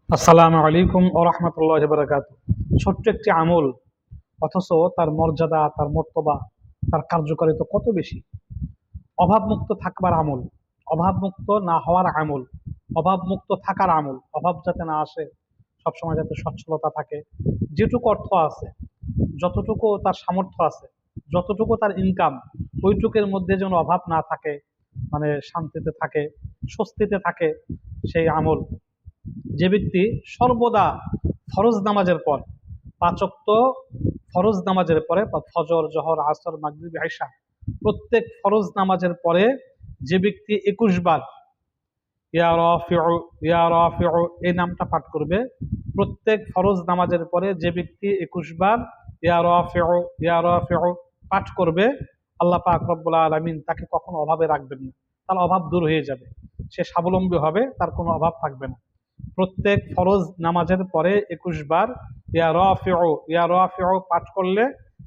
আসসালামু আলাইকুম ওয়া রাহমাতুল্লাহি ওয়া বারাকাতুহু। ছোট্ট একটি আমল, অথচ তার মর্যাদা, তার মর্তবা, তার কার্যকারিতা কত বেশি। অভাবমুক্ত থাকবার আমল, অভাবমুক্ত না হওয়ার আমল, অভাবমুক্ত থাকার আমল, অভাব যাতে না আসে, সবসময় যাতে সচ্ছলতা থাকে, যেটুকু অর্থ আছে, যতটুকু তার সামর্থ্য আছে, যতটুকু তার ইনকাম, ওইটুকের মধ্যে যেন অভাব না থাকে, মানে শান্তিতে থাকে, স্বস্তিতে থাকে, সেই আমল। যে ব্যক্তি সর্বদা ফরজ নামাজের পর, পাঁচ ওয়াক্ত ফরজ নামাজের পরে, বা ফজর, জহর, আসর, মাগরিব, ইশা, প্রত্যেক ফরজ নামাজের পরে যে ব্যক্তি 21 বার ইয়া রাফিউ, ইয়া রাফিউ এই নামটা পাঠ করবে, প্রত্যেক ফরজ নামাজের পরে যে ব্যক্তি 21 বার ইয়া রাফিউ, ইয়া রাফিউ পাঠ করবে, আল্লাহ পাক রব্বুল আলামিন তাকে কখনো অভাবে রাখবেন না। তার অভাব দূর হয়ে যাবে, সে স্বাবলম্বী হবে, তার কোনো অভাব থাকবে না। প্রত্যেক ফরজ নামাজের পরে 21 বার ইয়া রাফিউ, ইয়া রাফিউ পাঠ করলে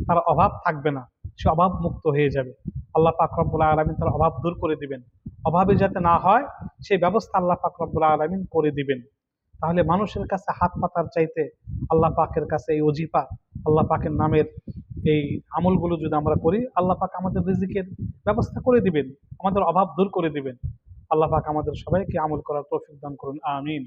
তার অভাব থাকবে না, সে অভাব মুক্ত হয়ে যাবে। আল্লাহ পাক রব্বুল আলামিন তার অভাব দূর করে দিবেন, অভাবে যাতে না হয় সেই ব্যবস্থা আল্লাহ পাক রব্বুল আলামিন করে দিবেন। তাহলে মানুষের কাছে হাত পাতার চাইতে আল্লাহ পাকের কাছে এই অজিফা, আল্লাহ পাকের নামের এই আমলগুলো যদি আমরা করি, আল্লাহ পাক আমাদের রিজিকের ব্যবস্থা করে দিবেন, আমাদের অভাব দূর করে দিবেন। আল্লাহ পাক আমাদের সবাইকে আমল করার তৌফিক দান করুন, আমিন।